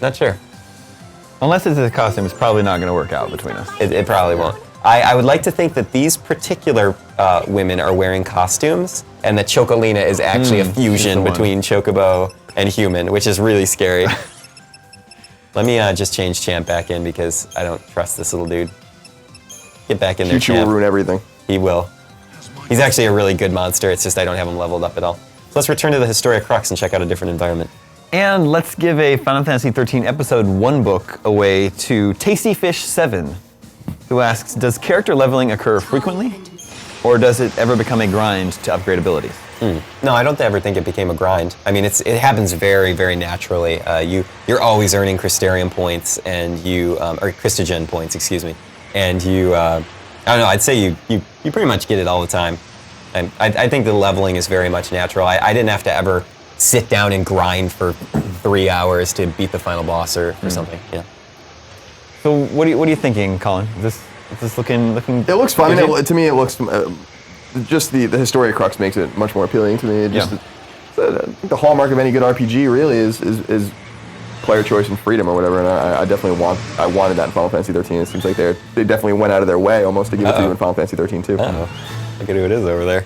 Not sure. Unless it's a costume, it's probably not going to work out between us. It probably won't. I would like to think that these particular women are wearing costumes, and that Choccolina is actually a fusion between Chocobo and human, which is really scary. Let me just change Champ back in because I don't trust this little dude. Get back in there, Choo-choo Champ. will ruin everything. He will. He's actually a really good monster, it's just I don't have him leveled up at all. So let's return to the Historia Crux and check out a different environment. And let's give a Final Fantasy XIII Episode 1 book away to Tastyfish7, who asks, does character leveling occur frequently? Or does it ever become a grind to upgrade abilities? No, I don't ever think it became a grind. I mean, it happens very, very naturally. You're always earning Crystarium points, and or Christogen points, excuse me. And I don't know, I'd say you pretty much get it all the time. And I think the leveling is very much natural. I didn't have to ever sit down and grind for 3 hours to beat the final boss or something. Yeah. So what are you thinking, Colin? Is this looking? It looks fun. To me, it looks just the Historia Crux makes it much more appealing to me. The hallmark of any good RPG really is player choice and freedom or whatever, and I definitely wanted that in Final Fantasy XIII. It seems like they definitely went out of their way almost to give it to you in Final Fantasy XIII too. Look at who it is over there.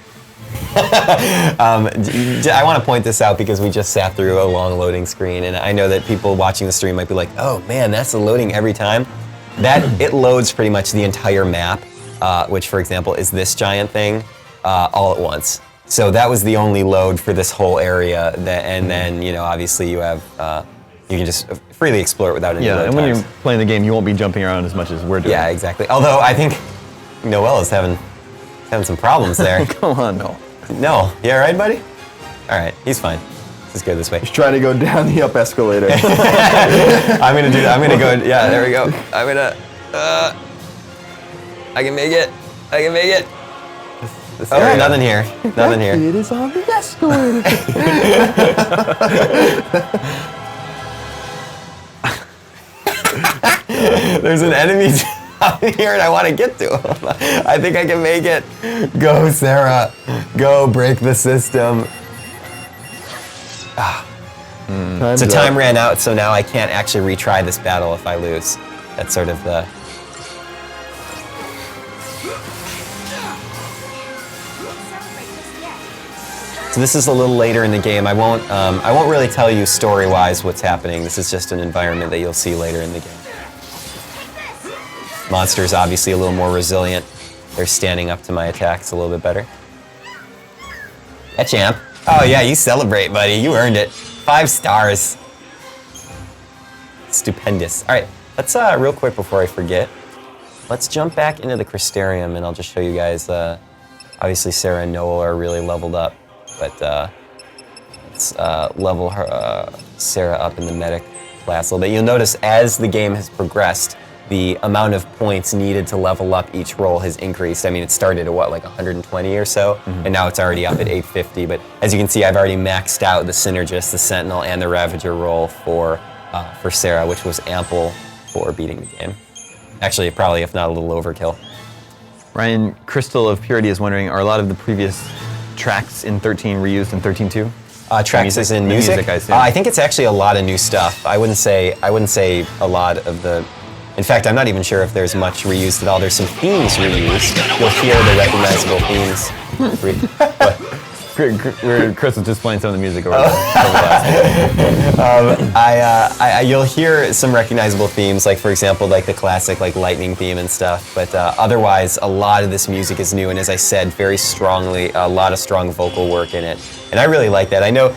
I want to point this out because we just sat through a long loading screen, and I know that people watching the stream might be like, oh man, that's the loading every time. It loads pretty much the entire map, which for example is this giant thing, all at once. So that was the only load for this whole area, and then obviously you have you can just freely explore it without any load and when times. you're playing the game, you won't be jumping around as much as we're doing. Yeah, exactly. Although I think Noel is having some problems there. Come on, Noel. No, you all right, buddy? All right, he's fine. Let's go this way. He's trying to go down the up escalator. I'm gonna do that. I'm gonna go. Yeah, there we go. I'm gonna. I can make it. I can make it. Oh, nothing here. Nothing here. It is on the escalator. There's an enemy down here, and I want to get to him. I think I can make it. Go, Sarah. Go break the system. So time ran out, so now I can't actually retry this battle if I lose. That's sort of the... So this is a little later in the game. I won't really tell you story-wise what's happening. This is just an environment that you'll see later in the game. Monster's obviously a little more resilient. They're standing up to my attacks a little bit better. Yeah, champ. Oh yeah, you celebrate, buddy. You earned it. 5 stars. Stupendous. All right, let's real quick before I forget, let's jump back into the Crystarium, and I'll just show you guys. Obviously, Sarah and Noel are really leveled up, but let's level her, Sarah up in the medic class a little bit. You'll notice as the game has progressed, the amount of points needed to level up each role has increased. I mean, it started at like 120 or so, and now it's already up at 850. But as you can see, I've already maxed out the Synergist, the Sentinel, and the Ravager role for Sarah, which was ample for beating the game. Actually, probably, if not a little overkill. Ryan Crystal of Purity is wondering, are a lot of the previous tracks in 13 reused in 13.2? Tracks is in music. I think it's actually a lot of new stuff. I wouldn't say a lot of the. In fact, I'm not even sure if there's much reused at all. There's some themes reused. You'll hear the recognizable themes. Chris was just playing some of the music over You'll hear some recognizable themes, like for example, like the classic like lightning theme and stuff. But otherwise, a lot of this music is new, and as I said, very strongly, a lot of strong vocal work in it. And I really like that. I know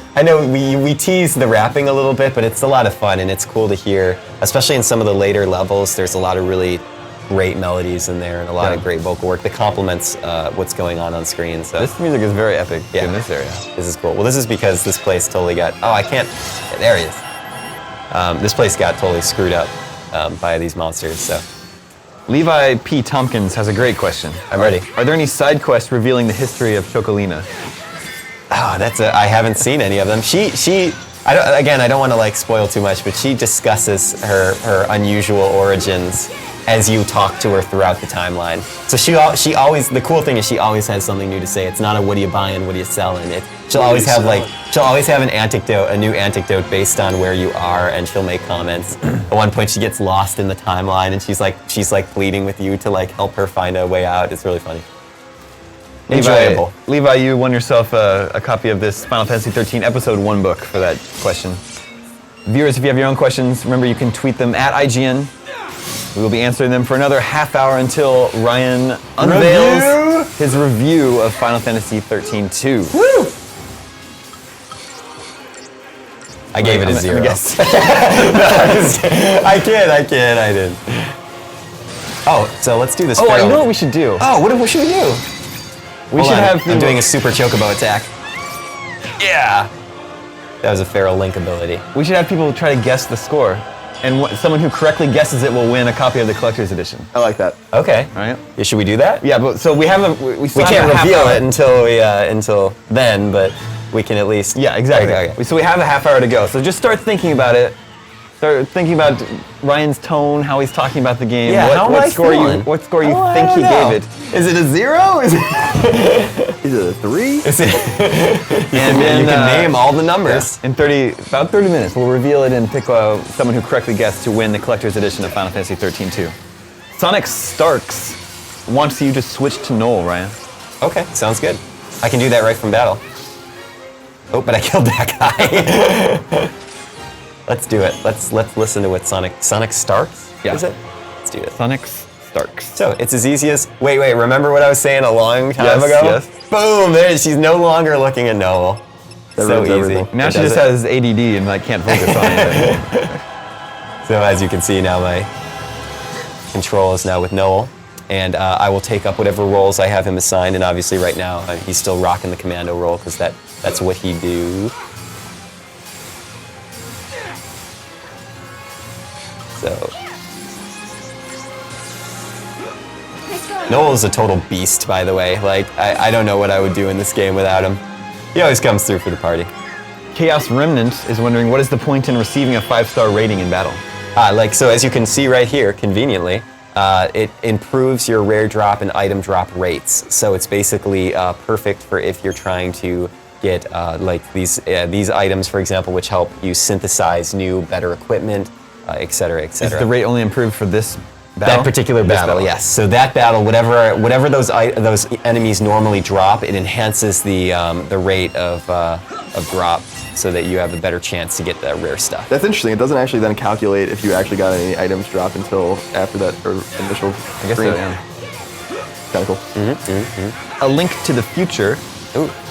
we tease the rapping a little bit, but it's a lot of fun, and it's cool to hear, especially in some of the later levels. There's a lot of really great melodies in there and a lot of great vocal work that complements what's going on screen. So this music is very epic in this area. This is cool. Well, this is because this place totally got, there he is. This place got totally screwed up by these monsters, so. Levi P. Tompkins has a great question. I'm ready. Are there any side quests revealing the history of Choccolina? Oh, I haven't seen any of them. I don't want to like spoil too much, but she discusses her unusual origins as you talk to her throughout the timeline. So she always, the cool thing is she always has something new to say. It's not a what are you buying, what are you selling. She'll always have an anecdote, a new anecdote based on where you are, and she'll make comments. At one point she gets lost in the timeline and she's like pleading with you to like help her find a way out. It's really funny. Enjoyable. Levi, you won yourself a copy of this Final Fantasy XIII Episode 1 book for that question. Viewers, if you have your own questions, remember you can tweet them at IGN. We will be answering them for another half hour until Ryan unveils his review of Final Fantasy XIII-2. Woo! I gave it a 0. I kid, I didn't. Oh, so let's do this. Oh, I know what we should do. Oh, what should we do? I'm doing a super Chocobo attack. Yeah! That was a Feral Link ability. We should have people try to guess the score. And someone who correctly guesses it will win a copy of the collector's edition. I like that. Okay. All right. Yeah, should we do that? Yeah, but so we have we can't reveal it until then, but we can at least. Yeah, exactly. Okay. So we have a half hour to go. So just start thinking about it. Start thinking about Ryan's tone, how he's talking about the game. Yeah, what score you think he gave it. Is it a 0? Is it a 3? and then you can name all the numbers. Yeah. In about 30 minutes, we'll reveal it and pick someone who correctly guessed to win the collector's edition of Final Fantasy XIII-2. Sonic Starks wants you to switch to Noel, Ryan. Okay, sounds good. I can do that right from battle. Oh, but I killed that guy. Let's do it. Let's listen to what Sonic Starks? Yeah. Is it? Let's do it. Sonic Starks. So it's as easy as wait. Remember what I was saying a long time ago? Yes. Boom! There, she's no longer looking at Noel. So easy. Everything. Now she just has ADD and can't focus on anything. So as you can see now, my control is now with Noel, and I will take up whatever roles I have him assigned. And obviously, right now he's still rocking the commando role because that's what he do. So Noel's a total beast, by the way. Like, I don't know what I would do in this game without him. He always comes through for the party. Chaos Remnant is wondering, what is the point in receiving a 5-star rating in battle? So as you can see right here, conveniently, it improves your rare drop and item drop rates. So it's basically perfect for if you're trying to get these items, for example, which help you synthesize new, better equipment, et cetera, et cetera. Is the rate only improved for this battle? That particular battle, yes. So that battle, whatever those enemies normally drop, it enhances the rate of drop so that you have a better chance to get the rare stuff. That's interesting. It doesn't actually then calculate if you actually got any items drop until after that initial I guess so, yeah. Kind of cool. A Link to the Future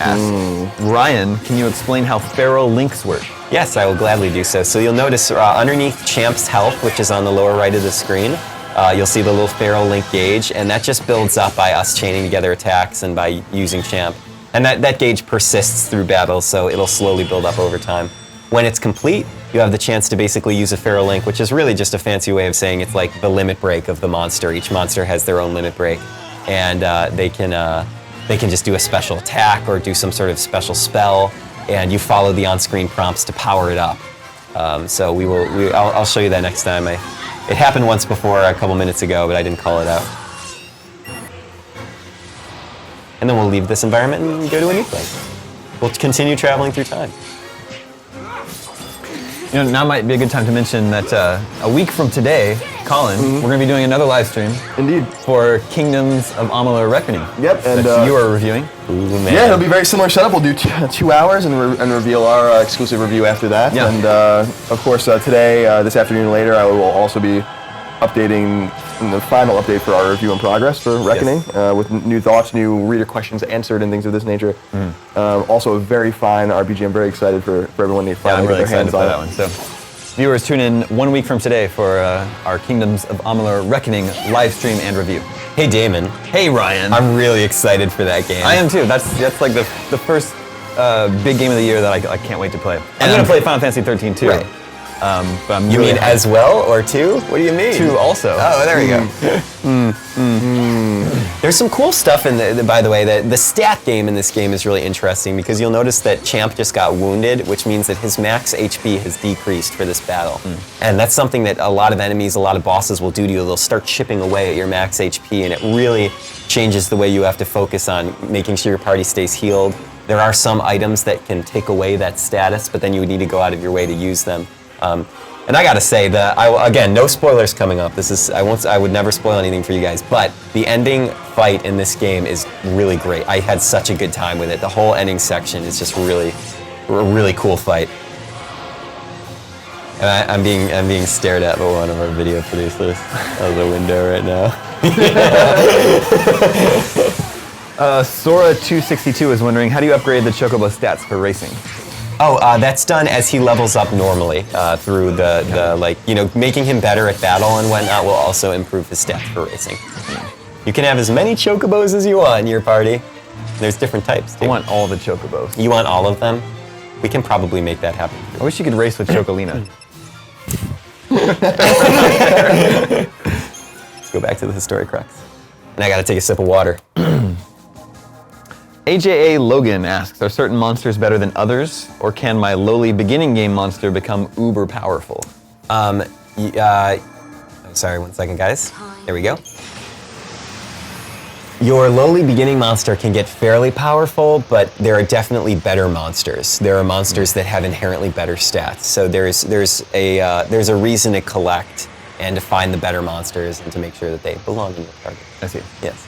asks, Ryan, can you explain how feral links work? Yes, I will gladly do so. So you'll notice underneath Champ's health, which is on the lower right of the screen, you'll see the little feral link gauge, and that just builds up by us chaining together attacks and by using Champ. And that gauge persists through battle, so it'll slowly build up over time. When it's complete, you have the chance to basically use a feral link, which is really just a fancy way of saying it's like the limit break of the monster. Each monster has their own limit break, and they can just do a special attack or do some sort of special spell, and you follow the on-screen prompts to power it up. So I'll show you that next time. It happened once before a couple minutes ago, but I didn't call it out. And then we'll leave this environment and go to a new place. We'll continue traveling through time. You know, now might be a good time to mention that a week from today, Colin, we're going to be doing another live stream. Indeed. For Kingdoms of Amalur Reckoning. Yep, and that you are reviewing. Ooh, man. Yeah, it'll be a very similar setup. We'll do 2 hours and reveal our exclusive review after that. Yeah. And of course, today, this afternoon, later, I will also be updating the final update for our review in progress for Reckoning, with new thoughts, new reader questions answered, and things of this nature. Also, a very fine RPG. I'm very excited for everyone to finally really get their hands on that one. So, viewers, tune in 1 week from today for our Kingdoms of Amalur Reckoning live stream and review. Hey, Damon. Hey, Ryan. I'm really excited for that game. I am too. That's like the first big game of the year that I can't wait to play. I'm going to play Final Fantasy XIII too. Right. But I'm You really mean as well, or 2? What do you mean? 2 also. Oh, there we go. There's some cool stuff in by the way, the stat game in this game is really interesting because you'll notice that Champ just got wounded, which means that his max HP has decreased for this battle. And that's something that a lot of enemies, a lot of bosses will do to you. They'll start chipping away at your max HP, and it really changes the way you have to focus on making sure your party stays healed. There are some items that can take away that status, but then you would need to go out of your way to use them. And I gotta say that again, no spoilers coming up. I would never spoil anything for you guys, but the ending fight in this game is really great. I had such a good time with it. The whole ending section is just a really cool fight. And I'm being stared at by one of our video producers out of the window right now. Sora262 is wondering, how do you upgrade the Chocobo stats for racing? Oh, that's done as he levels up normally through making him better at battle and whatnot will also improve his stats for racing. You can have as many Chocobos as you want in your party. There's different types, too. I want all the Chocobos. You want all of them? We can probably make that happen. I wish you could race with Choccolina. Go back to the historic crux. And I gotta take a sip of water. AJA Logan asks, are certain monsters better than others, or can my lowly beginning game monster become uber powerful? Sorry, 1 second, guys. There we go. Your lowly beginning monster can get fairly powerful, but there are definitely better monsters. There are monsters that have inherently better stats. So there's a reason to collect and to find the better monsters and to make sure that they belong in your target. I see. Yes.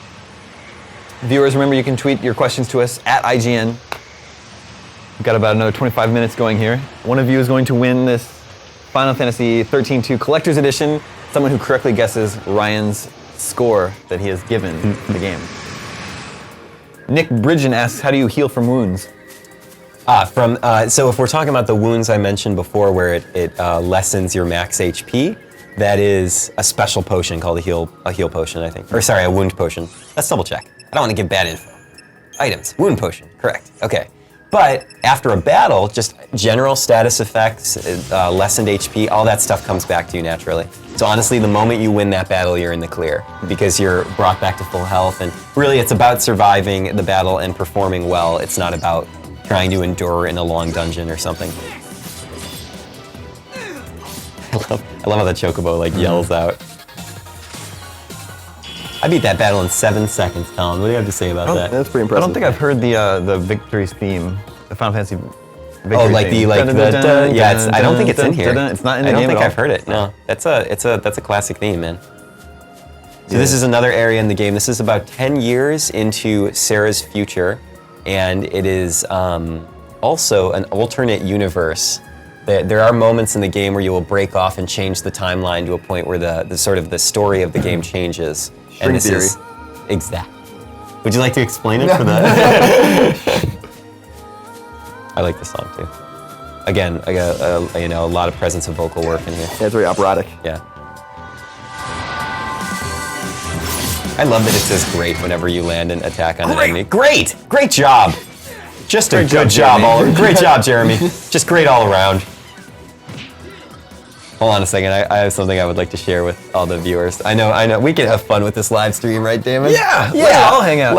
Viewers, remember you can tweet your questions to us at IGN. We've got about another 25 minutes going here. One of you is going to win this Final Fantasy XIII-2 Collector's Edition, someone who correctly guesses Ryan's score that he has given the game. Nick Bridgen asks, how do you heal from wounds? So if we're talking about the wounds I mentioned before where it lessens your max HP, that is a special potion called a heal potion, I think. Or sorry, a wound potion. Let's double check. I don't want to give bad info. Items, wound potion, correct, okay. But after a battle, just general status effects, lessened HP, all that stuff comes back to you naturally. So honestly, the moment you win that battle, you're in the clear because you're brought back to full health. And really, it's about surviving the battle and performing well. It's not about trying to endure in a long dungeon or something. I love how the Chocobo yells out. I beat that battle in 7 seconds, Colin. What do you have to say about that? That's pretty impressive. I don't think I've heard the victory's theme, the Final Fantasy victory Oh, like theme. yeah. I don't think it's in here. It's not in the game I don't think at all. I've heard it. No, that's a classic theme, man. So this is another area in the game. This is about 10 years into Sarah's future, and it is also an alternate universe. There are moments in the game where you will break off and change the timeline to a point where the sort of the story of the game changes. String and this theory. is exact. Would you like to explain it for that? I like this song too. Again, I got a lot of presence of vocal work in here. Yeah, it's very operatic. Yeah. I love that it says "great" whenever you land an attack on an enemy. Great job. Just a good job, great job, Jeremy. Just great all around. Hold on a second. I have something I would like to share with all the viewers. I know. We can have fun with this live stream, right, Damon? Yeah. Let's all hang out.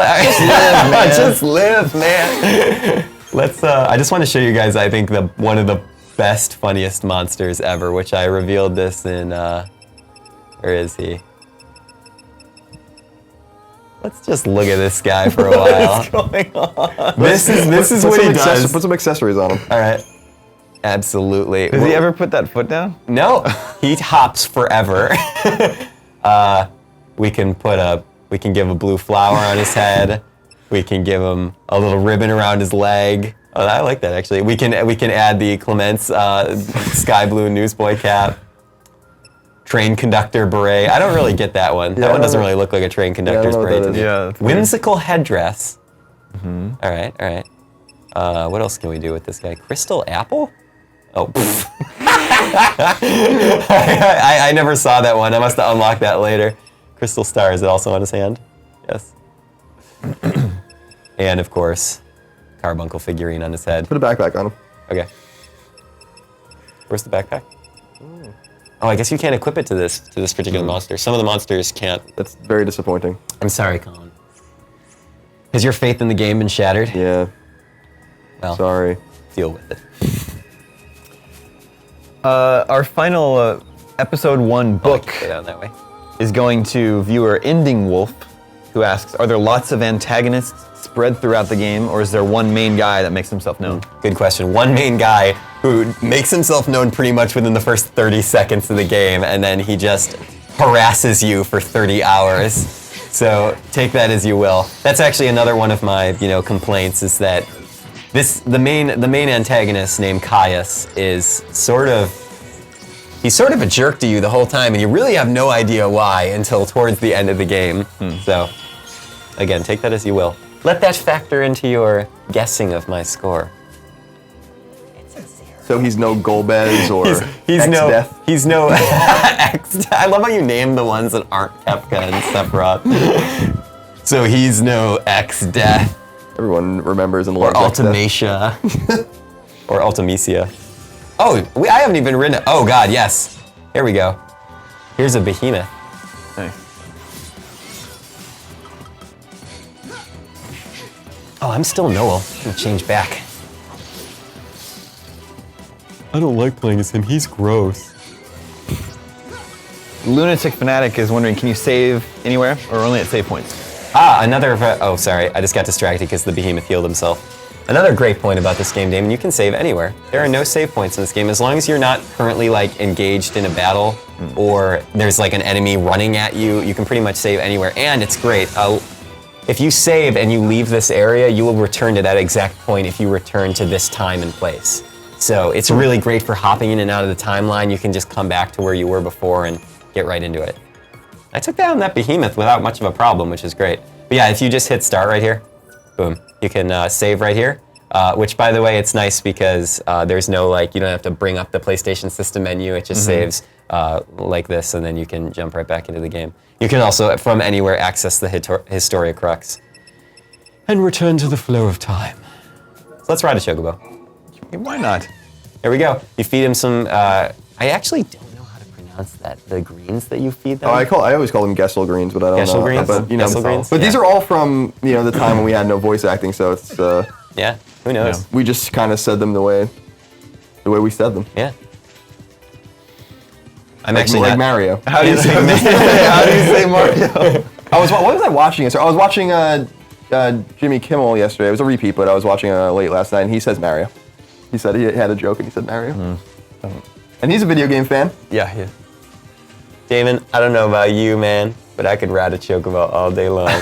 Just live, man. Let's. I just want to show you guys. I think one of the best, funniest monsters ever, which I revealed this in. Where is he? Let's just look at this guy for a while. What's going on? This is what he does. Put some accessories on him. All right. Absolutely. Does he ever put that foot down? No. He hops forever. We can give a blue flower on his head. We can give him a little ribbon around his leg. Oh, I like that actually. We can add the Clement's sky blue newsboy cap. Train conductor beret. I don't really get that one. That one doesn't really look like a train conductor's beret to me. Yeah. Whimsical headdress. Mm-hmm. All right. What else can we do with this guy? Crystal apple? Oh. I never saw that one. I must have unlocked that later. Crystal star, is it also on his hand? Yes. And of course, carbuncle figurine on his head. Put a backpack on him. Okay. Where's the backpack? Oh, I guess you can't equip it to this particular monster. Some of the monsters can't. That's very disappointing. I'm sorry, Colin. Has your faith in the game been shattered? Yeah. Well, Sorry. deal with it. Our final episode 1 book Get out that way. is going to viewer Ending Wolf, who asks, are there lots of antagonists spread throughout the game, or is there one main guy that makes himself known? Good question. One main guy who makes himself known pretty much within the first 30 seconds of the game, and then he just harasses you for 30 hours. So take that as you will. That's actually another one of my, complaints is that the main antagonist named Caius is he's sort of a jerk to you the whole time, and you really have no idea why until towards the end of the game. So, again, take that as you will. Let that factor into your guessing of my score. So he's no Golbez or X-Death? He's no X. I love how you name the ones that aren't Kefka and Sephiroth. So he's no X-Death. Everyone remembers and Or loves Ultimacia. Or Ultimecia. Oh, I haven't even written it. Oh god, yes. Here we go. Here's a behemoth. Nice. Oh, I'm still Noel. I'm gonna change back. I don't like playing as him. He's gross. Lunatic Fanatic is wondering, can you save anywhere or only at save points? Oh, sorry. I just got distracted because the behemoth healed himself. Another great point about this game, Damon, you can save anywhere. There are no save points in this game. As long as you're not currently engaged in a battle or there's an enemy running at you, you can pretty much save anywhere. And it's great. If you save and you leave this area, you will return to that exact point if you return to this time and place. So it's really great for hopping in and out of the timeline. You can just come back to where you were before and get right into it. I took down that behemoth without much of a problem, which is great. But yeah, if you just hit start right here, boom, you can save right here. Which, by the way, it's nice because there's no you don't have to bring up the PlayStation System menu. It just saves like this, and then you can jump right back into the game. You can also, from anywhere, access the Historia Crux and return to the flow of time. So let's ride a Chocobo. Why not? There we go. You feed him some. I actually don't know how to pronounce that. The greens that you feed them. I always call them Gessel greens, but I don't Gessel know. greens? But, Gessel greens? But Yeah. these are all from the time when we had no voice acting, so it's Yeah. Who knows? Yeah. we just kind of said them the way we said them. Yeah. I'm Like, actually like not. Mario. How do you say How do you say Mario? What was I watching yesterday? I was watching Jimmy Kimmel yesterday. It was a repeat, but I was watching late last night, and he says Mario. He said he had a joke, and he said Mario. And he's a video game fan. Yeah. Damon, I don't know about you, man, but I could ride a Chocobo all day long.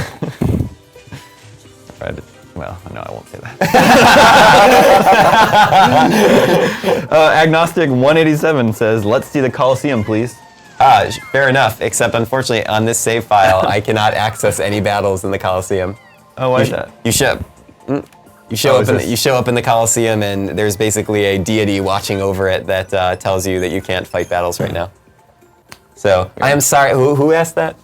Right. Well, no, I won't say that. Agnostic 187 says, let's see the Coliseum, please. Fair enough, except unfortunately on this save file, I cannot access any battles in the Coliseum. Oh, why is that? You show up in the Coliseum, and there's basically a deity watching over it that tells you that you can't fight battles right now. So I am sorry. Who asked that?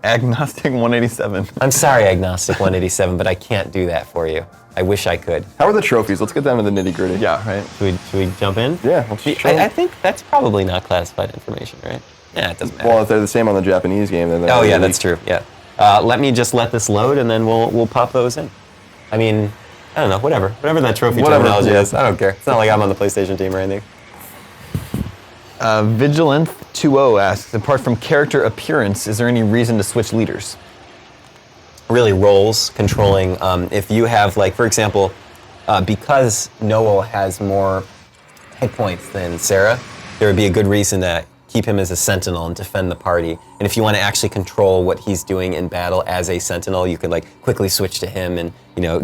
Agnostic 187. I'm sorry, Agnostic 187, but I can't do that for you. I wish I could. How are the trophies? Let's get down to the nitty gritty. Yeah, right. Should we jump in? Yeah. Let's show I them. think that's probably not classified information, right? Yeah, it doesn't matter. Well, if they're the same on the Japanese game, then. Oh yeah, that's true. Yeah. Let this load, and then we'll pop those in. I mean, I don't know. Whatever that trophy terminology is. I don't care. It's not like I'm on the PlayStation team or anything. Vigilant20 asks, apart from character appearance, is there any reason to switch leaders? Really, roles controlling. If you have, for example, because Noel has more hit points than Sarah, there would be a good reason to keep him as a sentinel and defend the party. And if you want to actually control what he's doing in battle as a sentinel, you could quickly switch to him and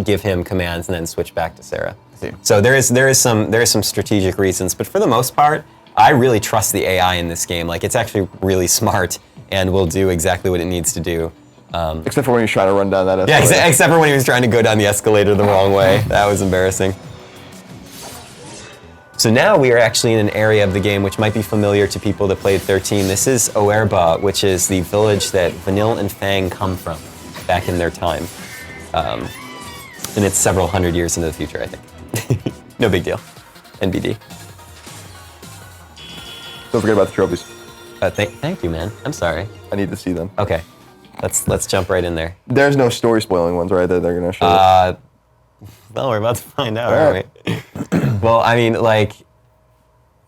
give him commands and then switch back to Sarah. See. So there is some strategic reasons, but for the most part, I really trust the AI in this game. It's actually really smart and will do exactly what it needs to do. Except for when he's trying to run down that escalator. Yeah, except for when he was trying to go down the escalator the wrong way. That was embarrassing. So now we are actually in an area of the game which might be familiar to people that played 13. This is Oerba, which is the village that Vanille and Fang come from back in their time. And it's several hundred years into the future, I think. No big deal. NBD. Don't forget about the trophies. Thank you, man. I'm sorry. I need to see them. Okay. let's jump right in there. There's no story spoiling ones, right? That they're gonna show. Us. Well, we're about to find out, All aren't we? Well, I mean, like,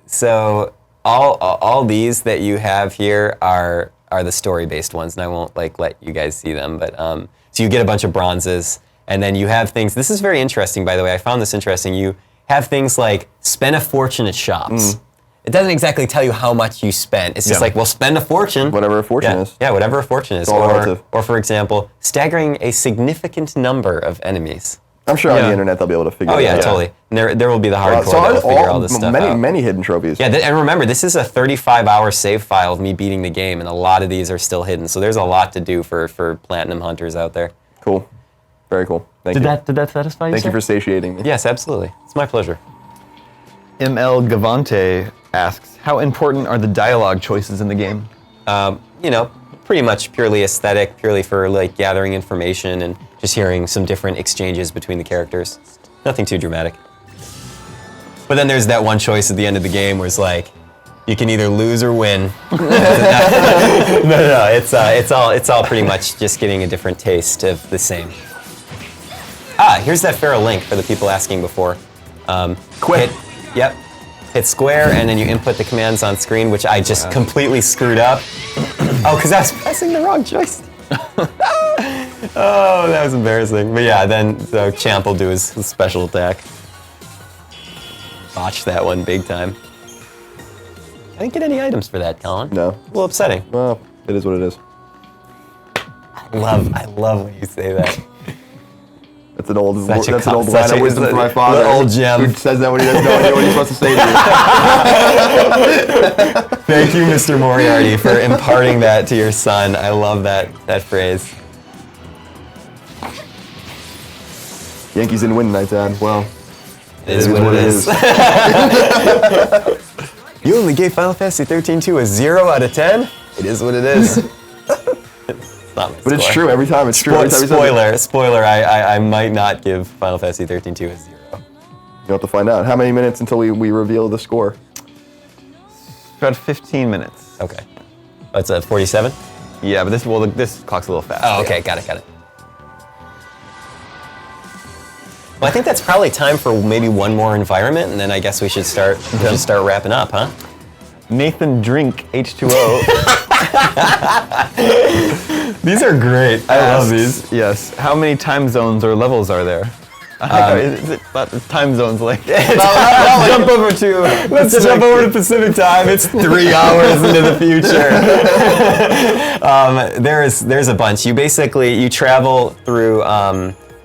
so all these that you have here are the story-based ones, and I won't like let you guys see them. But so you get a bunch of bronzes, and then you have things. This is very interesting, by the way. I found this interesting. You have things like spend a fortune at shops. It doesn't exactly tell you how much you spent. It's just like, well, spend a fortune. Whatever a fortune is. Yeah, whatever a fortune is. all relative. Or, for example, staggering a significant number of enemies. I'm sure on the internet they'll be able to figure. Oh it yeah, out. totally. And there will be the hardcore So that will figure all this stuff out. many hidden trophies. Yeah, and remember, this is a 35-hour save file of me beating the game, and a lot of these are still hidden. So there's a lot to do for platinum hunters out there. Cool. Very cool. Thank you. Did that satisfy you? Thank you for satiating me. Yes, absolutely. It's my pleasure. ML Gavante asks, how important are the dialogue choices in the game? You know, pretty much purely aesthetic, purely for like gathering information and just hearing some different exchanges between the characters. Nothing too dramatic. But then there's that one choice at the end of the game where it's like, you can either lose or win. No, it's all pretty much just getting a different taste of the same. Here's that feral link for the people asking before. Quit. Yep. Hit square, and then you input the commands on screen, which I just completely screwed up. Oh, because I was pressing the wrong joystick. Oh, that was embarrassing. But yeah, then so Champ will do his special attack. Botched that one big time. I didn't get any items for that, Colin. No. A little upsetting. Well, it is what it is. I love when you say that. That's an old Such a line of wisdom from my father. Little old gem. Who says that when he doesn't know what he's supposed to say to you. Thank you, Mr. Moriarty, for imparting that to your son. I love that phrase. Yankees didn't win tonight, Dad. Well, It is what it is. You only gave Final Fantasy XIII-2 a 0 out of 10? It is what it is. It's not my But it's score. true every time. It's true every time. Spoiler, I might not give Final Fantasy XIII-2 a 0. You'll have to find out. How many minutes until we reveal the score? About 15 minutes. Okay. Oh, it's at 47? Yeah, but this clock's a little fast. Oh, okay, got it. Well, I think that's probably time for maybe one more environment, and then I guess we should start wrapping up, huh? Nathan Drink H2O. These are great. I love these. Yes. How many time zones or levels are there? Is it about the time zones like? Let's Jump over to. Let's jump over to Pacific time. It's 3 hours into the future. There's a bunch. You travel through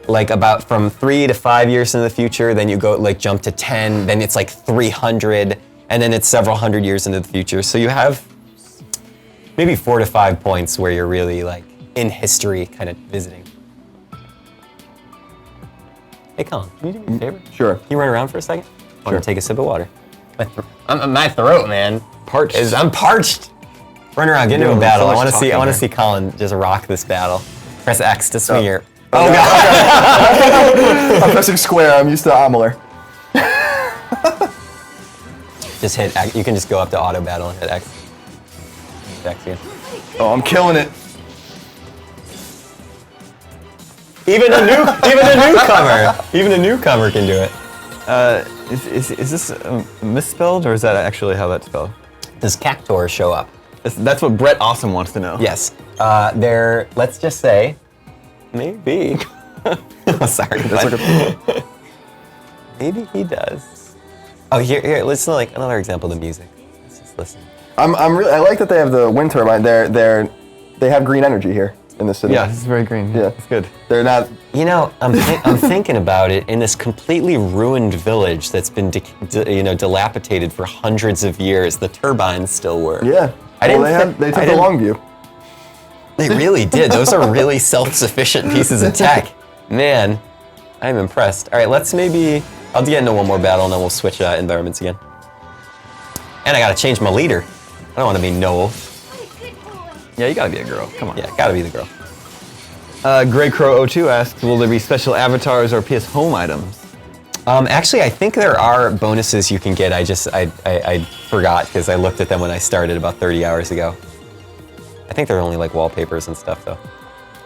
like about from 3 to 5 years into the future. Then you go like jump to 10. Then it's like 300, and then it's several hundred years into the future. So you have maybe 4 to 5 points where you're really like in history, kind of visiting. Hey, Colin, can you do me a favor? Sure. Can you run around for a second? I Sure. want to take a sip of water. My throat, man. Parched. I'm parched. Run around, get into a Doing battle. so I much want to see. I talking want to here. see Colin just rock this battle. Press X to swing your. Oh, God. I'm pressing square. I'm used to Ameler. Just hit X. You can just go up to auto battle and hit X. Hit X again. Oh, I'm killing it. Even a newcomer can do it. Is this misspelled or is that actually how that's spelled? Does Cactor show up? That's what Brett Awesome wants to know. Yes. Let's just say, maybe. Sorry. But maybe he does. Oh, here. Listen to like another example of the music. Let's just listen. I like that they have the wind turbine. They have green energy here in the city. Yeah, this is very green. Yeah. It's good. They're not. You know, I'm thinking about it. In this completely ruined village that's been dilapidated for hundreds of years, the turbines still work. Yeah. They took the long view. They really did. Those are really self-sufficient pieces of tech. Man, I'm impressed. All right, I'll get into one more battle and then we'll switch environments again. And I gotta change my leader. I don't want to be Noel. Yeah, you gotta be a girl. Come on. Yeah, gotta be the girl. Grey Crow 02 asks, will there be special avatars or PS Home items? Actually, I think there are bonuses you can get. I forgot because I looked at them when I started about 30 hours ago. I think they're only like wallpapers and stuff though.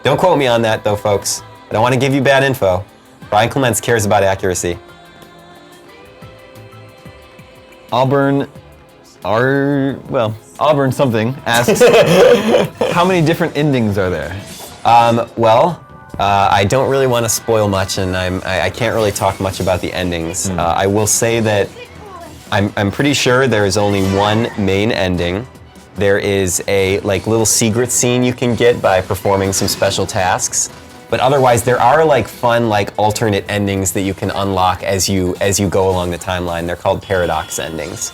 Don't quote me on that, though, folks. I don't want to give you bad info. Brian Clements cares about accuracy. Auburn something asks, how many different endings are there? I don't really want to spoil much, and I can't really talk much about the endings. I will say that I'm pretty sure there is only one main ending. There is a little secret scene you can get by performing some special tasks, but otherwise there are fun alternate endings that you can unlock as you go along the timeline. They're called paradox endings.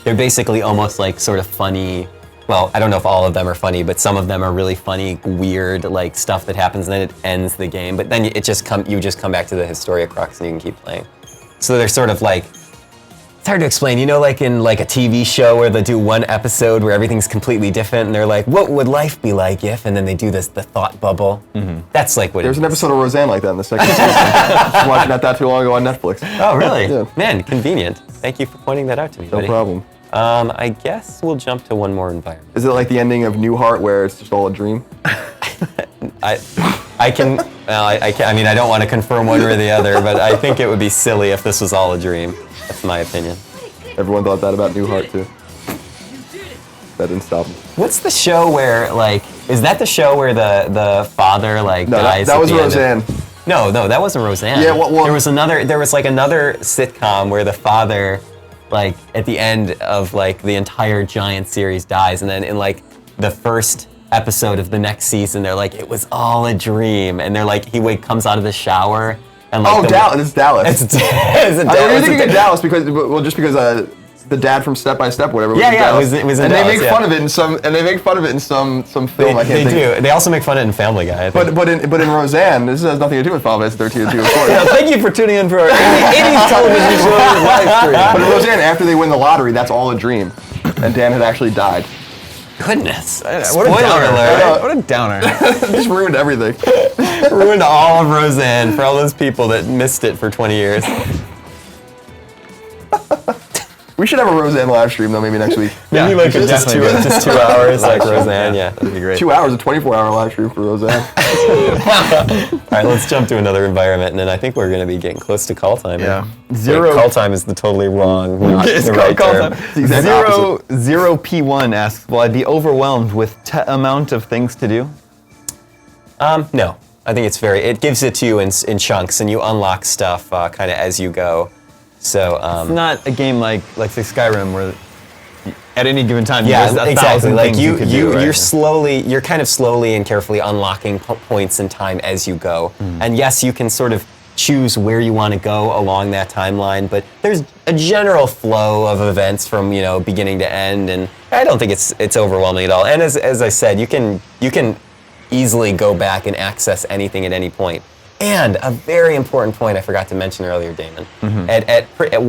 They're basically almost sort of funny. Well, I don't know if all of them are funny, but some of them are really funny, weird stuff that happens, and then it ends the game. But then you just come back to the Historia Crux and you can keep playing. So they're sort of it's hard to explain. You know, in a TV show where they do one episode where everything's completely different, and they're like, "What would life be like if?" And then they do the thought bubble. That's what. There's an episode of Roseanne like that in the second season. I was watching that not too long ago on Netflix. Oh, really? Yeah. Man, convenient. Thank you for pointing that out to me, No buddy. problem. I guess we'll jump to one more environment. Is it like the ending of Newhart where it's just all a dream? I can. I mean, I don't want to confirm one or the other, but I think it would be silly if this was all a dream. That's my opinion. Everyone thought that about Newhart too. That didn't stop him. What's the show where is that the show where the father No, dies? that at was the end Roseanne. No, that wasn't Roseanne. Yeah, well, there was another sitcom where the father, at the end of the entire giant series dies, and then in the first episode of the next season, they're it was all a dream, and they're he comes out of the shower and Dallas. It's Dallas. It's Dallas. I was thinking of Dallas because the dad from Step by Step, whatever. Yeah, Dallas. it was in and Dallas, they make fun of it in some. And they make fun of it in some film. I can't think. They do. They also make fun of it in Family Guy. I think. But in Roseanne, this has nothing to do with Final Fantasy 13 of course. Yeah, thank you for tuning in for our 80s television show live stream. But in Roseanne, after they win the lottery, that's all a dream, and Dan had actually died. Goodness. What a Spoiler downer. alert. What a downer. Just ruined everything. Ruined all of Roseanne for all those people that missed it for 20 years. We should have a Roseanne live stream though, maybe next week. Maybe just 2 hours like Roseanne, yeah. That'd be great. 2 hours, a 24-hour live stream for Roseanne. All right, let's jump to another environment, and then I think we're going to be getting close to call time. Yeah. Wait, call time is the totally wrong, not It's the right call term. time. the exact Zero P1 asks, will I be overwhelmed with amount of things to do? No, I think it gives it to you in chunks, and you unlock stuff kind of as you go. So It's not a game like say Skyrim where at any given time yeah, there's exactly. 1,000 Like things you could do, right? you're kind of slowly and carefully unlocking points in time as you go. And yes, you can sort of choose where you want to go along that timeline, but there's a general flow of events from beginning to end, and I don't think it's overwhelming at all. And as I said, you can easily go back and access anything at any point. And a very important point I forgot to mention earlier, Damon.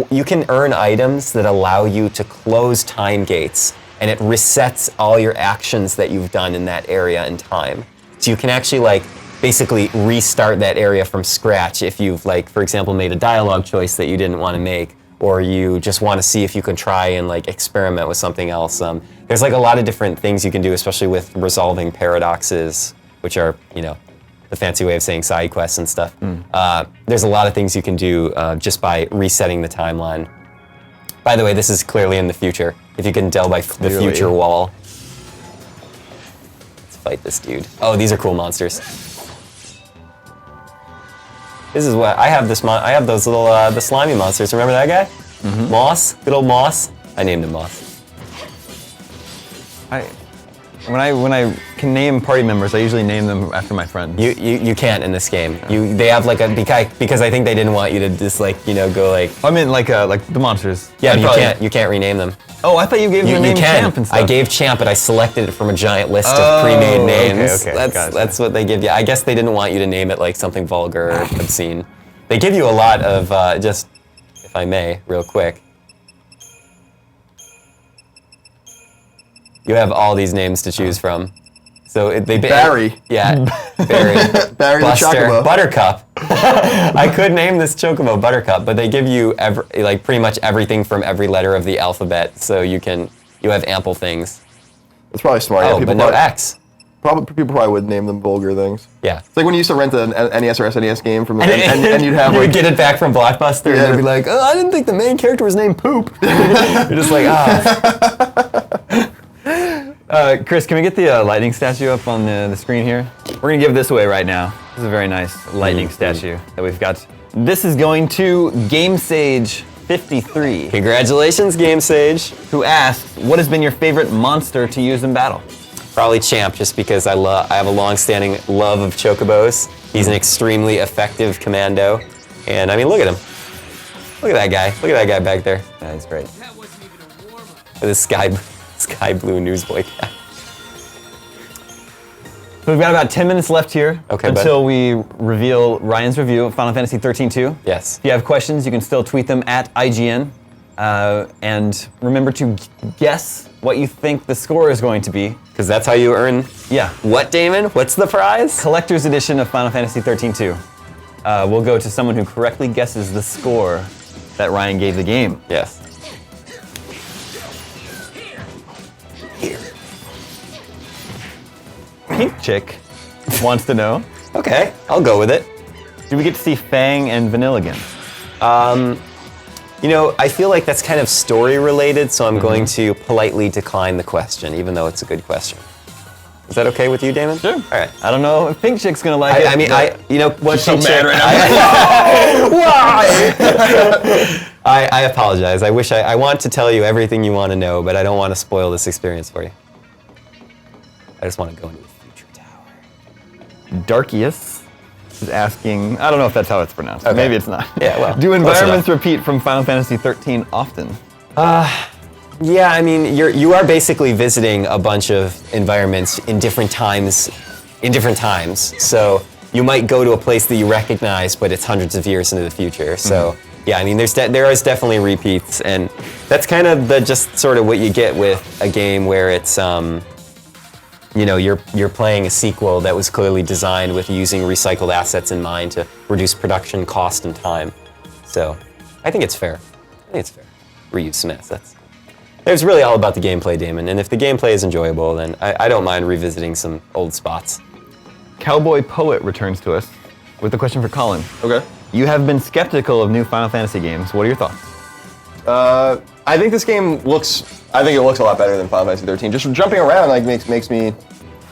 You can earn items that allow you to close time gates, and it resets all your actions that you've done in that area in time. So you can actually basically restart that area from scratch if you've for example, made a dialogue choice that you didn't want to make, or you just want to see if you can try and experiment with something else. There's a lot of different things you can do, especially with resolving paradoxes, which are the fancy way of saying side quests and stuff. There's a lot of things you can do just by resetting the timeline. By the way, this is clearly in the future. If you can tell by the future wall. Let's fight this dude. Oh, these are cool monsters. This is what I have. I have those little the slimy monsters. Remember that guy? Moss, good old Moss. I named him Moss. When I can name party members, I usually name them after my friends. You can't in this game. They have because I think they didn't want you to just go I mean like the monsters. Yeah, but you can't rename them. Oh, I thought you gave them the name Champ and stuff. I gave Champ, but I selected it from a giant list of pre-made names. Okay, that's what they give you. I guess they didn't want you to name it something vulgar or obscene. They give you a lot of just, if I may, real quick. You have all these names to choose from. So Barry. Yeah, Barry. Barry Buster, the Chocobo. Buttercup. I could name this Chocobo Buttercup, but they give you pretty much everything from every letter of the alphabet, so you have ample things. It's probably smart. Oh, but no X. People probably would name them vulgar things. Yeah. It's like when you used to rent an NES or SNES game from, and you'd have you like, would get it back from Blockbuster, and they'd be like, "Oh, I didn't think the main character was named Poop." You're just like, Chris, can we get the lightning statue up on the screen here? We're gonna give this away right now. This is a very nice lightning statue that we've got. This is going to Game Sage 53, Congratulations, Game Sage. who asks, "What has been your favorite monster to use in battle?" Probably Champ, just because I have a long-standing love of Chocobos. He's an extremely effective commando, and I mean, look at him. Look at that guy. Look at that guy back there. Yeah, he's great. With his sky blue newsboy cap. So we've got about 10 minutes left here until bud. we reveal Ryan's review of Final Fantasy XIII-2. Yes. If you have questions, you can still tweet them at IGN. And remember to guess what you think the score is going to be. Because that's how you earn. Yeah. What, Damon? What's the prize? Collector's edition of Final Fantasy XIII-2. Will go to someone who correctly guesses the score that Ryan gave the game. Yes. Pink Chick wants to know, Okay, I'll go with it. do we get to see Fang and Vanilla again? You know, I feel like that's kind of story related, so I'm going to politely decline the question, even though it's a good question. Is that okay with you, Damon? Sure. All right. I don't know if Pink Chick's gonna like it. I mean, you know, what's so mad right I apologize. I wish I want to tell you everything you want to know, but I don't want to spoil this experience for you. I just want to go into the future tower. Darkius is asking, I don't know if that's how it's pronounced. Okay. Maybe it's not. Yeah, well, Do close environments enough. repeat from Final Fantasy XIII often? Yeah, I mean, you are basically visiting a bunch of environments in different times. So you might go to a place that you recognize, but it's hundreds of years into the future. So yeah, I mean, there is definitely repeats, and that's kind of just sort of what you get with a game where it's you know, you're playing a sequel that was clearly designed with using recycled assets in mind to reduce production cost and time. So I think it's fair. Reuse some assets. It's really all about the gameplay, Damon, and if the gameplay is enjoyable, then I don't mind revisiting some old spots. Cowboy Poet returns to us with a question for Colin. Okay. You have been skeptical of new Final Fantasy games. What are your thoughts? I think this game looks a lot better than Final Fantasy XIII. Just jumping around like makes me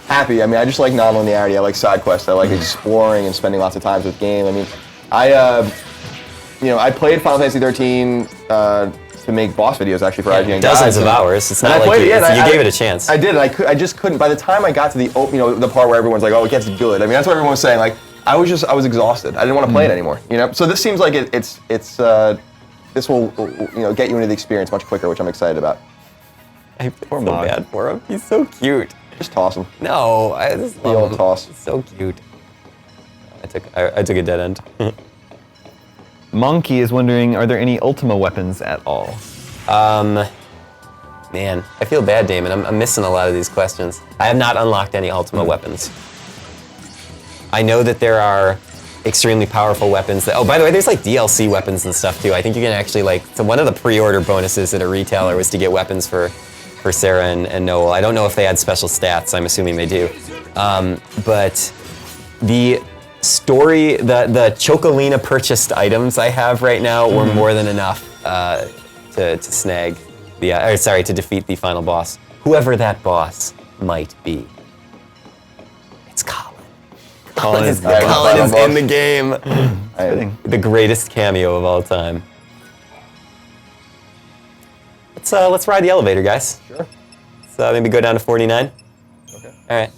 happy. I mean, I just like non-linearity. I like side quests. I like exploring and spending lots of time with game. I mean, I played Final Fantasy XIII to make boss videos actually for IGN. Dozens of hours. It's not like you gave it a chance. I did. I just couldn't. By the time I got to the part where everyone's like, oh, it gets good. I mean, that's what everyone was saying. Like, I was exhausted. I didn't want to play it anymore. You know. So this seems like this will get you into the experience much quicker, which I'm excited about. I feel so bad for him. He's so cute. Just toss him. No, I just love The old him. toss. He's so cute. I took a dead end. Monkey is wondering, are there any Ultima weapons at all? Man, I feel bad, Damon. I'm missing a lot of these questions. I have not unlocked any Ultima weapons. I know that there are extremely powerful weapons that, oh, by the way, there's like DLC weapons and stuff too. I think you can actually so one of the pre-order bonuses at a retailer was to get weapons for Sarah and Noel. I don't know if they had special stats. I'm assuming they do. But the story, the Choccolina purchased items I have right now were more than enough to snag to defeat the final boss. Whoever that boss might be. It's Colin. Colin is in the game. The greatest cameo of all time. Let's ride the elevator, guys. Sure. So maybe go down to 49. Okay. All right.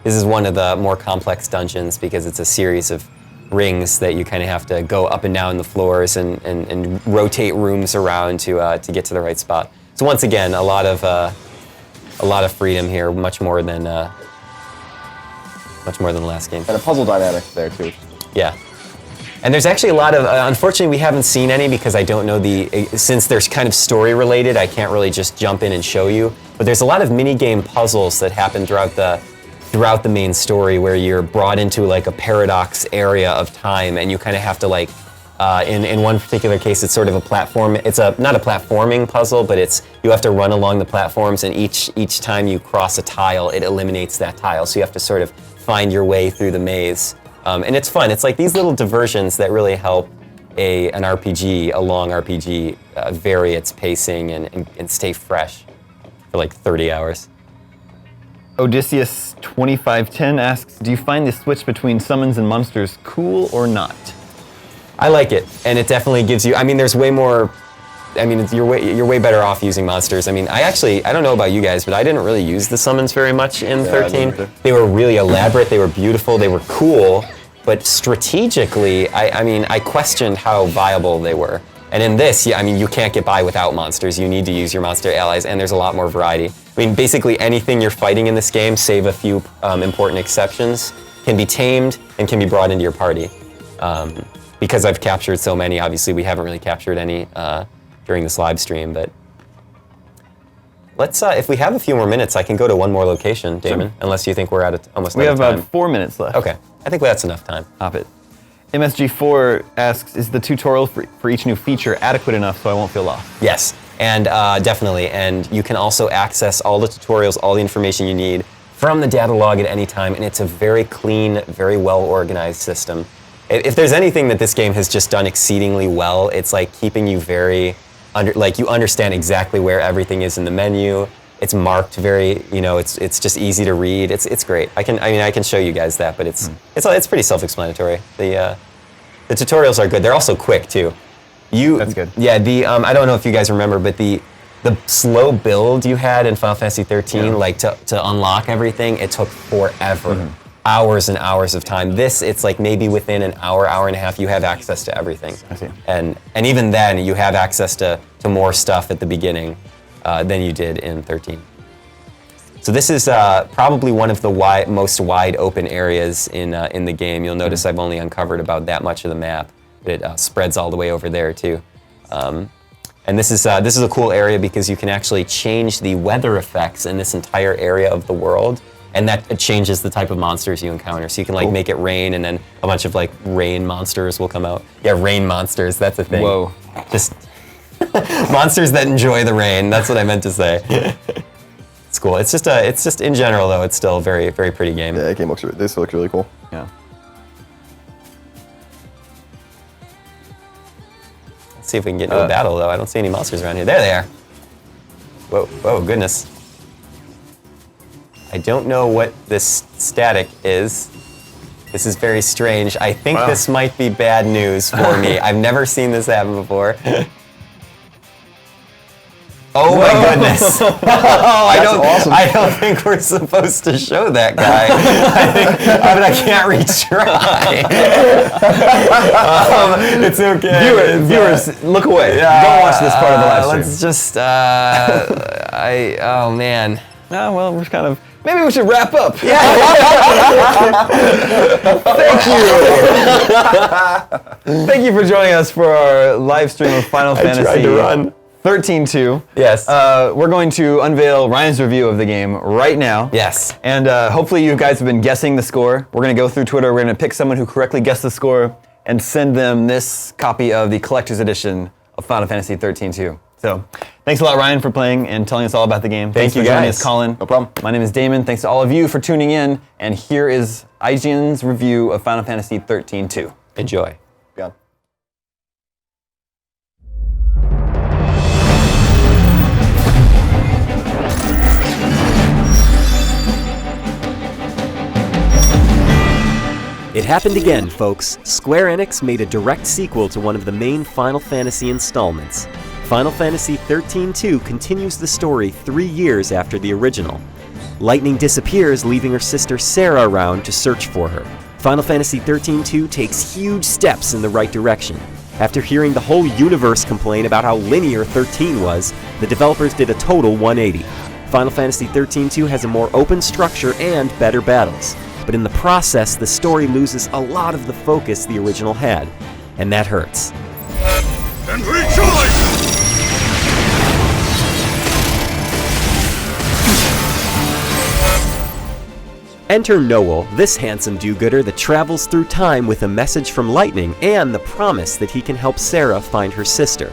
This is one of the more complex dungeons because it's a series of rings that you kind of have to go up and down the floors and rotate rooms around to get to the right spot. So once again, a lot of freedom here, much more than the last game. And a puzzle dynamic there too. Yeah. And there's actually a lot of, unfortunately we haven't seen any because I don't know since there's kind of story related, I can't really just jump in and show you. But there's a lot of mini-game puzzles that happen throughout the main story where you're brought into like a paradox area of time and you kind of have to like In one particular case, it's sort of a platform. It's not a platforming puzzle, but you have to run along the platforms, and each time you cross a tile, it eliminates that tile. So you have to sort of find your way through the maze, and it's fun. It's like these little diversions that really help a long RPG, vary its pacing and stay fresh for like 30 hours. Odysseus2510 asks, do you find the switch between summons and monsters cool or not? I like it, and it definitely gives you, I mean, there's way more, I mean, you're way better off using monsters. I mean, I don't know about you guys, but I didn't really use the summons very much in 13. They were really elaborate, they were beautiful, they were cool, but strategically, I mean, I questioned how viable they were. And in this, I mean, you can't get by without monsters. You need to use your monster allies, and there's a lot more variety. I mean, basically anything you're fighting in this game, save a few important exceptions, can be tamed and can be brought into your party. Because I've captured so many, obviously we haven't really captured any during this live stream, but let's, if we have a few more minutes, I can go to one more location, Damon, sure. Unless you think we're at almost we out of time. We have 4 minutes left. Okay, I think that's enough time. Hop it. MSG4 asks, is the tutorial for each new feature adequate enough so I won't feel lost? Yes, and definitely, and you can also access all the tutorials, all the information you need from the data log at any time, and it's a very clean, very well-organized system. If there's anything that this game has just done exceedingly well, it's like keeping you you understand exactly where everything is in the menu. It's marked very, it's just easy to read. It's great. I can show you guys that, but it's pretty self-explanatory. The tutorials are good. They're also quick too. That's good. Yeah. I don't know if you guys remember, but the slow build you had in Final Fantasy 13, like to unlock everything, it took forever. Mm-hmm. Hours and hours of time. It's like maybe within an hour and a half, you have access to everything. I see. And even then, you have access to more stuff at the beginning than you did in 13. So this is probably one of the most wide open areas in the game. You'll notice I've only uncovered about that much of the map, but it spreads all the way over there too. And this is a cool area because you can actually change the weather effects in this entire area of the world. And that changes the type of monsters you encounter. So you can make it rain, and then a bunch of rain monsters will come out. Yeah, rain monsters, that's a thing. Whoa. Just monsters that enjoy the rain, that's what I meant to say. It's cool. It's just in general though, it's still a very, very pretty game. Yeah, this looks really cool. Yeah. Let's see if we can get into a battle though. I don't see any monsters around here. There they are. Whoa, goodness. I don't know what this static is. This is very strange. I think this might be bad news for me. I've never seen this happen before. Oh my goodness. Awesome. I don't think we're supposed to show that guy. I can't retry. It's okay. Viewers, look away. Don't watch this part of the live stream. Let's just, oh man. Well, we're kind of, maybe we should wrap up. Yeah. Thank you. Thank you for joining us for our live stream of Final Fantasy. I tried to run. 13-2. Yes. We're going to unveil Ryan's review of the game right now. Yes. And hopefully you guys have been guessing the score. We're going to go through Twitter. We're going to pick someone who correctly guessed the score and send them this copy of the collector's edition of Final Fantasy 13-2. So, thanks a lot, Ryan, for playing and telling us all about the game. Thank you, for joining guys. us, Colin. No problem. My name is Damon. Thanks to all of you for tuning in. And here is IGN's review of Final Fantasy 13-2. Enjoy. Gone. It happened again, folks. Square Enix made a direct sequel to one of the main Final Fantasy installments. Final Fantasy 13-2 continues the story 3 years after the original. Lightning disappears, leaving her sister Sarah around to search for her. Final Fantasy 13-2 takes huge steps in the right direction. After hearing the whole universe complain about how linear 13 was, the developers did a total 180. Final Fantasy 13-2 has a more open structure and better battles. But in the process, the story loses a lot of the focus the original had, and that hurts. And rejoice! Enter Noel, this handsome do-gooder that travels through time with a message from Lightning and the promise that he can help Sarah find her sister.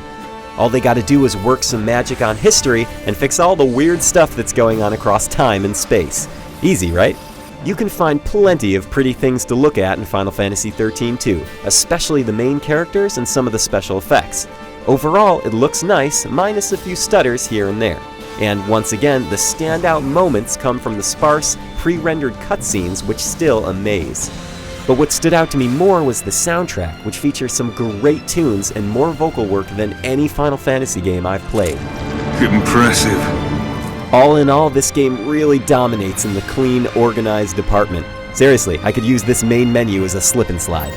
All they gotta do is work some magic on history and fix all the weird stuff that's going on across time and space. Easy, right? You can find plenty of pretty things to look at in Final Fantasy XIII-2, especially the main characters and some of the special effects. Overall, it looks nice, minus a few stutters here and there. And once again, the standout moments come from the sparse, pre-rendered cutscenes which still amaze. But what stood out to me more was the soundtrack, which features some great tunes and more vocal work than any Final Fantasy game I've played. Impressive. All in all, this game really dominates in the clean, organized department. Seriously, I could use this main menu as a slip and slide.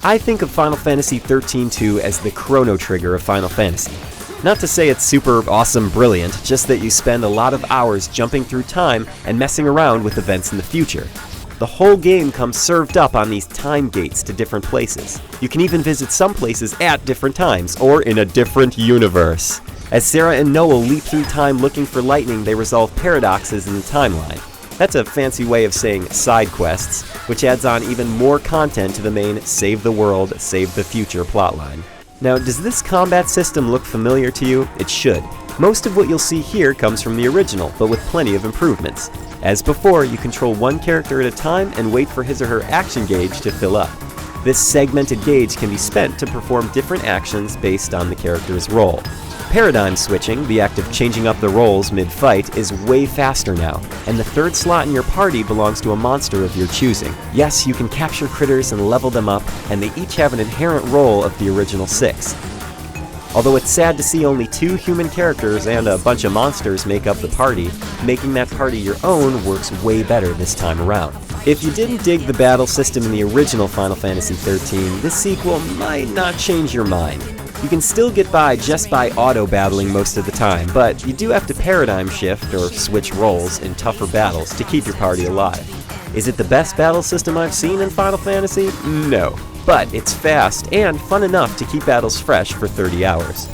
I think of Final Fantasy XIII-2 as the Chrono Trigger of Final Fantasy. Not to say it's super awesome brilliant, just that you spend a lot of hours jumping through time and messing around with events in the future. The whole game comes served up on these time gates to different places. You can even visit some places at different times, or in a different universe. As Sarah and Noel leap through time looking for Lightning, they resolve paradoxes in the timeline. That's a fancy way of saying side quests, which adds on even more content to the main Save the World, Save the Future plotline. Now, does this combat system look familiar to you? It should. Most of what you'll see here comes from the original, but with plenty of improvements. As before, you control one character at a time and wait for his or her action gauge to fill up. This segmented gauge can be spent to perform different actions based on the character's role. Paradigm switching, the act of changing up the roles mid-fight, is way faster now, and the third slot in your party belongs to a monster of your choosing. Yes, you can capture critters and level them up, and they each have an inherent role of the original 6. Although it's sad to see only 2 human characters and a bunch of monsters make up the party, making that party your own works way better this time around. If you didn't dig the battle system in the original Final Fantasy XIII, this sequel might not change your mind. You can still get by just by auto-battling most of the time, but you do have to paradigm shift or switch roles in tougher battles to keep your party alive. Is it the best battle system I've seen in Final Fantasy? No. But it's fast and fun enough to keep battles fresh for 30 hours.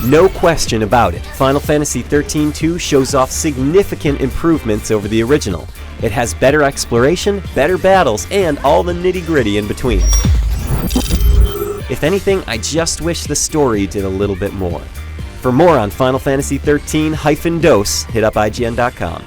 No question about it, Final Fantasy XIII-2 shows off significant improvements over the original. It has better exploration, better battles, and all the nitty-gritty in between. If anything, I just wish the story did a little bit more. For more on Final Fantasy XIII-2, hit up IGN.com.